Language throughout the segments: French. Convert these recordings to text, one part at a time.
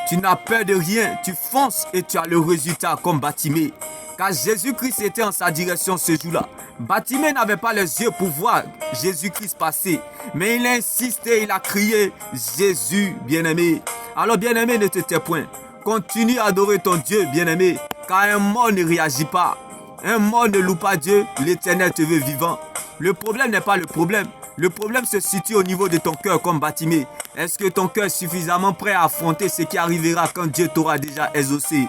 Tu n'as peur de rien, tu fonces et tu as le résultat comme Bartimée. Car Jésus-Christ était en sa direction ce jour-là. Bartimée n'avait pas les yeux pour voir Jésus-Christ passer. Mais il a insisté, il a crié, Jésus, bien-aimé. Alors bien-aimé, ne te tais point. Continue à adorer ton Dieu, bien-aimé. Car un mort ne réagit pas. Un mort ne loue pas Dieu, l'Éternel te veut vivant. Le problème n'est pas le problème. Le problème se situe au niveau de ton cœur comme Bartimée. Est-ce que ton cœur est suffisamment prêt à affronter ce qui arrivera quand Dieu t'aura déjà exaucé?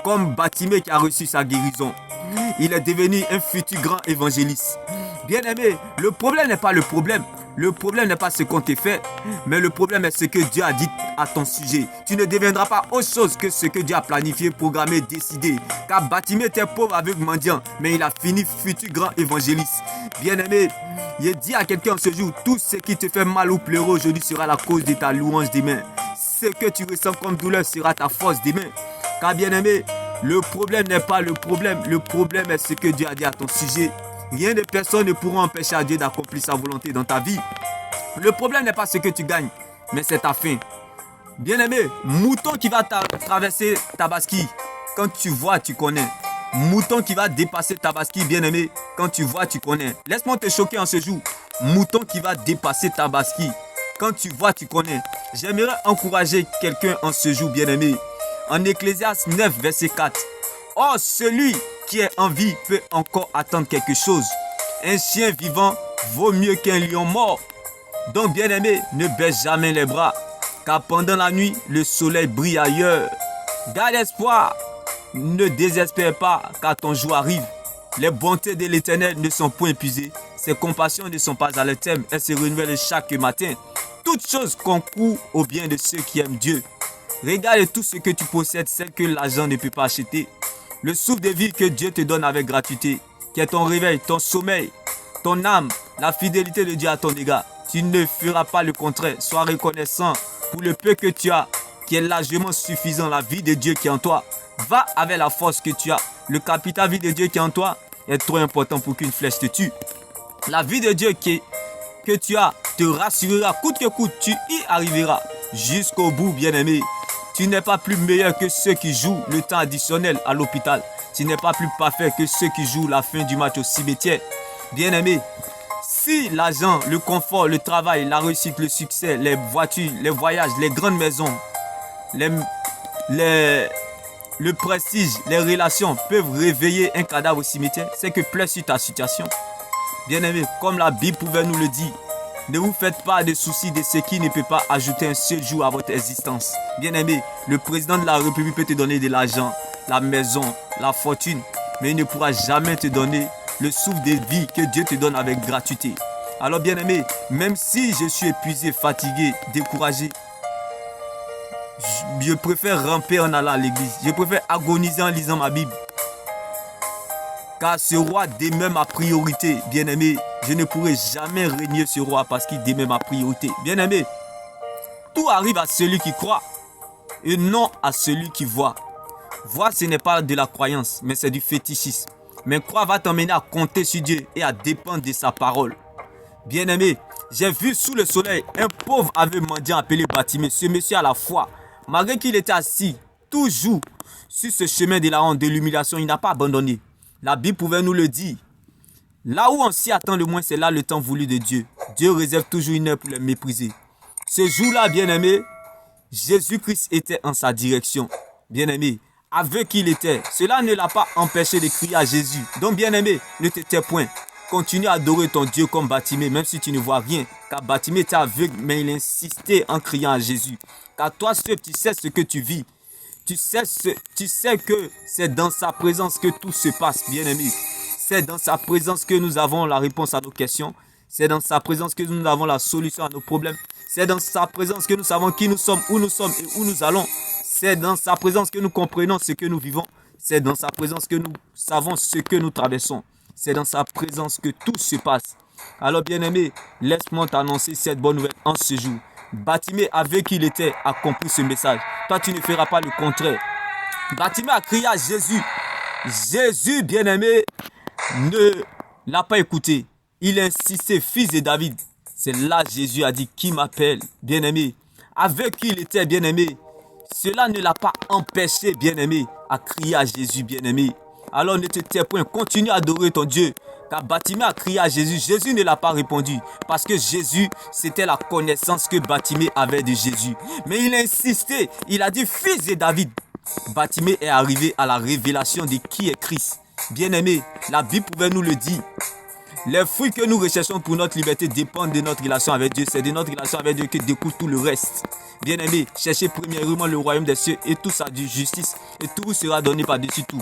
Comme Bartimée qui a reçu sa guérison. Il est devenu un futur grand évangéliste. Bien-aimé, le problème n'est pas le problème. Le problème n'est pas ce qu'on t'a fait, mais le problème est ce que Dieu a dit à ton sujet. Tu ne deviendras pas autre chose que ce que Dieu a planifié, programmé, décidé. Car Bartimée était pauvre avec mendiant, mais il a fini futur grand évangéliste. Bien-aimé, il dit à quelqu'un ce jour, tout ce qui te fait mal ou pleurer aujourd'hui sera la cause de ta louange demain. Ce que tu ressens comme douleur sera ta force demain. Car bien-aimé, le problème n'est pas le problème est ce que Dieu a dit à ton sujet. Rien de personne ne pourra empêcher à Dieu d'accomplir sa volonté dans ta vie. Le problème n'est pas ce que tu gagnes, mais c'est ta fin. Bien-aimé, mouton qui va traverser Tabaski, quand tu vois, tu connais. Mouton qui va dépasser Tabaski, bien-aimé, quand tu vois, tu connais. Laisse-moi te choquer en ce jour. Mouton qui va dépasser Tabaski, quand tu vois, tu connais. J'aimerais encourager quelqu'un en ce jour, bien-aimé. En Ecclésiaste 9, verset 4. Oh, celui qui est en vie peut encore attendre quelque chose. Un chien vivant vaut mieux qu'un lion mort. Donc, bien-aimé, ne baisse jamais les bras, car pendant la nuit, le soleil brille ailleurs. Garde espoir, ne désespère pas, car ton jour arrive. Les bontés de l'Éternel ne sont point épuisées. Ses compassions ne sont pas à leur terme. Elles se renouvellent chaque matin. Toutes choses concourent au bien de ceux qui aiment Dieu. Regarde tout ce que tu possèdes, celle que l'argent ne peut pas acheter. Le souffle de vie que Dieu te donne avec gratuité, qui est ton réveil, ton sommeil, ton âme, la fidélité de Dieu à ton égard. Tu ne feras pas le contraire. Sois reconnaissant pour le peu que tu as, qui est largement suffisant. La vie de Dieu qui est en toi. Va avec la force que tu as. Le capital vie de Dieu qui est en toi est trop important pour qu'une flèche te tue. La vie de Dieu que tu as te rassurera coûte que coûte. Tu y arriveras jusqu'au bout, bien-aimé. Tu n'es pas plus meilleur que ceux qui jouent le temps additionnel à l'hôpital. Tu n'es pas plus parfait que ceux qui jouent la fin du match au cimetière. Bien-aimé, si l'argent, le confort, le travail, la réussite, le succès, les voitures, les voyages, les grandes maisons, le prestige, les relations peuvent réveiller un cadavre au cimetière, c'est que plaît sur ta situation. Bien-aimé, comme la Bible pouvait nous le dire, ne vous faites pas de soucis de ce qui ne peut pas ajouter un seul jour à votre existence. Bien-aimé, le président de la République peut te donner de l'argent, la maison, la fortune, mais il ne pourra jamais te donner le souffle de vie que Dieu te donne avec gratuité. Alors bien-aimé, même si je suis épuisé, fatigué, découragé, je préfère ramper en allant à l'église. Je préfère agoniser en lisant ma Bible. Car ce roi demeure ma priorité, bien-aimé. Je ne pourrai jamais régner ce roi parce qu'il demeure ma priorité. Bien-aimé, tout arrive à celui qui croit et non à celui qui voit. Voir, ce n'est pas de la croyance, mais c'est du fétichisme. Mais croire va t'emmener à compter sur Dieu et à dépendre de sa parole. Bien-aimé, j'ai vu sous le soleil un pauvre aveugle mendiant appelé Bartimée. Ce monsieur à la foi, malgré qu'il était assis toujours sur ce chemin de la honte, de l'humiliation, il n'a pas abandonné. La Bible pouvait nous le dire. Là où on s'y attend le moins, c'est là le temps voulu de Dieu. Dieu réserve toujours une heure pour les mépriser. Ce jour-là, bien-aimé, Jésus-Christ était en sa direction. Bien-aimé, aveugle qu'il était, cela ne l'a pas empêché de crier à Jésus. Donc, bien-aimé, ne te tais point. Continue à adorer ton Dieu comme Bartimée, même si tu ne vois rien. Car Bartimée était aveugle, mais il insistait en criant à Jésus. Car toi seul, tu sais ce que tu vis. Tu sais que c'est dans sa présence que tout se passe, bien-aimé. C'est dans sa présence que nous avons la réponse à nos questions. C'est dans sa présence que nous avons la solution à nos problèmes. C'est dans sa présence que nous savons qui nous sommes et où nous allons. C'est dans sa présence que nous comprenons ce que nous vivons. C'est dans sa présence que nous savons ce que nous traversons. C'est dans sa présence que tout se passe. Alors, bien-aimé, laisse-moi t'annoncer cette bonne nouvelle en ce jour. Bartimée, avec qui il était, a compris ce message. Toi, tu ne feras pas le contraire. Bartimée a crié à Jésus. Jésus, bien-aimé, ne l'a pas écouté. Il a insisté, fils de David. C'est là Jésus a dit, qui m'appelle, bien-aimé. Avec qui il était, bien-aimé. cela ne l'a pas empêché, bien-aimé, à crier à Jésus, bien-aimé. Alors ne te tais point, continue à adorer ton Dieu. Car Bartimée a crié à Jésus, Jésus ne l'a pas répondu. Parce que Jésus, c'était la connaissance que Bartimée avait de Jésus. Mais il a insisté, il a dit, fils de David. Bartimée est arrivé à la révélation de qui est Christ. Bien-aimé, la Bible pouvait nous le dire. Les fruits que nous recherchons pour notre liberté dépendent de notre relation avec Dieu. C'est de notre relation avec Dieu que découle tout le reste. Bien-aimé, cherchez premièrement le royaume des cieux et tout sa justice. Et tout sera donné par-dessus tout.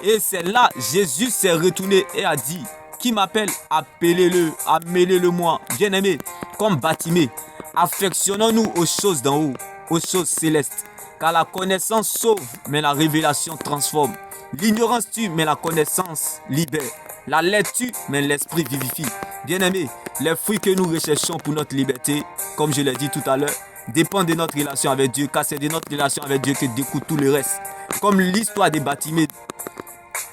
Et c'est là, Jésus s'est retourné et a dit, qui m'appelle, appelez-le, amenez-le moi. Bien-aimé, comme Bartimée, affectionnons-nous aux choses d'en haut, aux choses célestes. Car la connaissance sauve, mais la révélation transforme. L'ignorance tue, mais la connaissance libère. La lettre tue, mais l'esprit vivifie. Bien-aimé, les fruits que nous recherchons pour notre liberté, comme je l'ai dit tout à l'heure, dépendent de notre relation avec Dieu, car c'est de notre relation avec Dieu que découle tout le reste. Comme l'histoire de Bartimée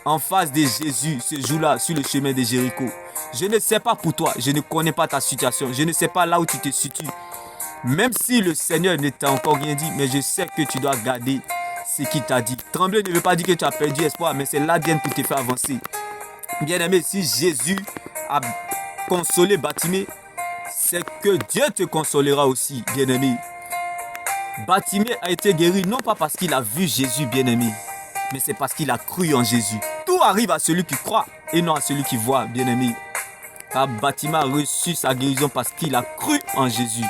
en face de Jésus ce jour-là sur le chemin de Jéricho. Je ne sais pas pour toi, je ne connais pas ta situation, je ne sais pas là où tu te situes. Même si le Seigneur ne t'a encore rien dit, mais je sais que tu dois garder ce qu'il t'a dit. Trembler ne veut pas dire que tu as perdu espoir, mais c'est l'ADN pour te faire avancer. Bien-aimé, si Jésus a consolé Bartimée, c'est que Dieu te consolera aussi, bien-aimé. Bartimée a été guéri non pas parce qu'il a vu Jésus, bien-aimé, mais c'est parce qu'il a cru en Jésus. Tout arrive à celui qui croit et non à celui qui voit, bien-aimé. Car Bartimée a reçu sa guérison parce qu'il a cru en Jésus.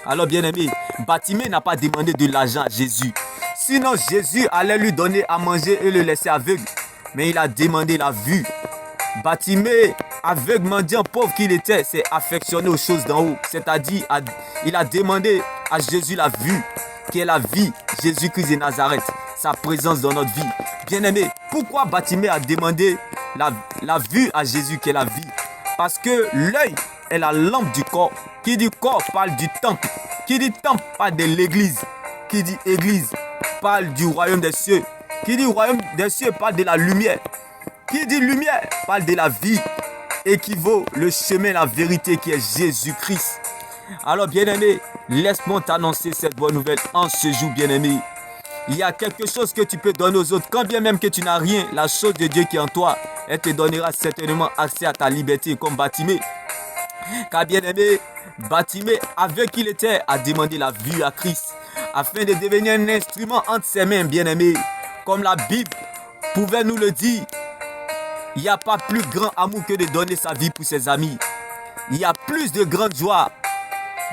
Alors, bien-aimé, Bartimée n'a pas demandé de l'argent à Jésus. Sinon, Jésus allait lui donner à manger et le laisser aveugle. Mais il a demandé la vue. Bartimée, aveugle, mendiant, pauvre qu'il était, s'est affectionné aux choses d'en haut. C'est-à-dire, il a demandé à Jésus la vue, qui est la vie, Jésus-Christ de Nazareth, sa présence dans notre vie. Bien-aimé, pourquoi Bartimée a demandé la vue à Jésus, qui est la vie? Parce que l'œil est la lampe du corps. Qui dit corps parle du temple. Qui dit temple parle de l'église. Qui dit église parle du royaume des cieux. Qui dit royaume des cieux parle de la lumière. Qui dit lumière parle de la vie. Équivaut le chemin, la vérité qui est Jésus-Christ. Alors bien-aimé, laisse-moi t'annoncer cette bonne nouvelle en ce jour, bien-aimé. Il y a quelque chose que tu peux donner aux autres. Quand bien même que tu n'as rien, la chose de Dieu qui est en toi, elle te donnera certainement accès à ta liberté comme Bartimée. Car bien-aimé, Bartimée, avec qui il était, a demandé la vue à Christ, afin de devenir un instrument entre ses mains, bien-aimé. Comme la Bible pouvait nous le dire, il n'y a pas plus grand amour que de donner sa vie pour ses amis. Il y a plus de grande joie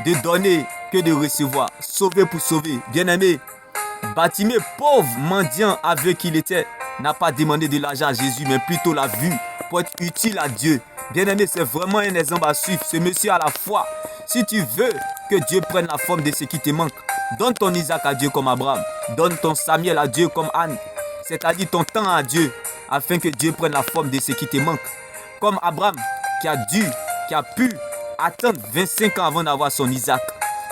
de donner que de recevoir. Sauver pour sauver. Bien-aimé, Bartimée, pauvre mendiant avec qui il était, n'a pas demandé de l'argent à Jésus, mais plutôt la vue pour être utile à Dieu. Bien-aimé, c'est vraiment un exemple à suivre. Ce monsieur à la foi, si tu veux que Dieu prenne la forme de ce qui te manque, donne ton Isaac à Dieu comme Abraham. Donne ton Samuel à Dieu comme Anne. C'est-à-dire ton temps à Dieu, afin que Dieu prenne la forme de ce qui te manque. Comme Abraham, qui a pu attendre 25 ans avant d'avoir son Isaac.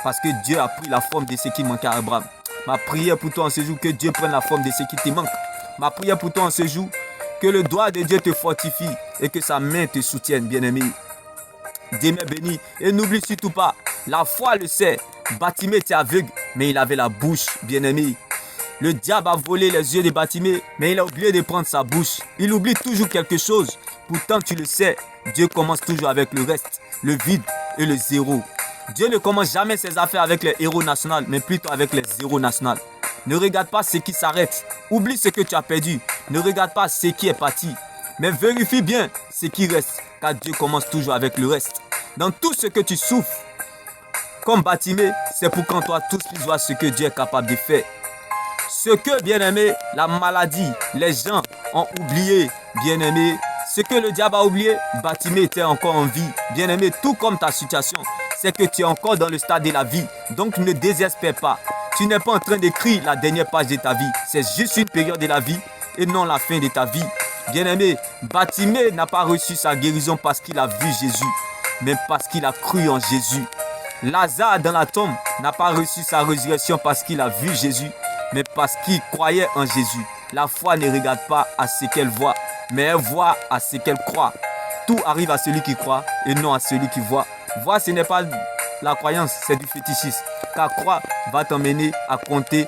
Parce que Dieu a pris la forme de ce qui manquait à Abraham. Ma prière pour toi en ce jour, que Dieu prenne la forme de ce qui te manque. Ma prière pour toi en ce jour, que le doigt de Dieu te fortifie et que sa main te soutienne, bien-aimé. Demeure béni et n'oublie surtout pas, la foi le sait. Bartimée était aveugle, mais il avait la bouche, bien-aimé. Le diable a volé les yeux de Bartimée, mais il a oublié de prendre sa bouche. Il oublie toujours quelque chose. Pourtant, tu le sais, Dieu commence toujours avec le reste, le vide et le zéro. Dieu ne commence jamais ses affaires avec les héros nationaux, mais plutôt avec les zéros nationaux. Ne regarde pas ce qui s'arrête. Oublie ce que tu as perdu. Ne regarde pas ce qui est parti. Mais vérifie bien ce qui reste, car Dieu commence toujours avec le reste. Dans tout ce que tu souffres, comme Bartimée, c'est pour qu'en toi tous puissent voir ce que Dieu est capable de faire. Ce que, bien-aimé, la maladie, les gens ont oublié, bien-aimé, ce que le diable a oublié, Bartimée était encore en vie. Bien-aimé, tout comme ta situation, c'est que tu es encore dans le stade de la vie. Donc ne désespère pas. Tu n'es pas en train d'écrire la dernière page de ta vie. C'est juste une période de la vie et non la fin de ta vie. Bien-aimé, Bartimée n'a pas reçu sa guérison parce qu'il a vu Jésus, mais parce qu'il a cru en Jésus. Lazare dans la tombe n'a pas reçu sa résurrection parce qu'il a vu Jésus, mais parce qu'il croyait en Jésus. La foi ne regarde pas à ce qu'elle voit, mais elle voit à ce qu'elle croit. Tout arrive à celui qui croit et non à celui qui voit. Voir, ce n'est pas la croyance, c'est du fétichisme. Car croire va t'emmener à compter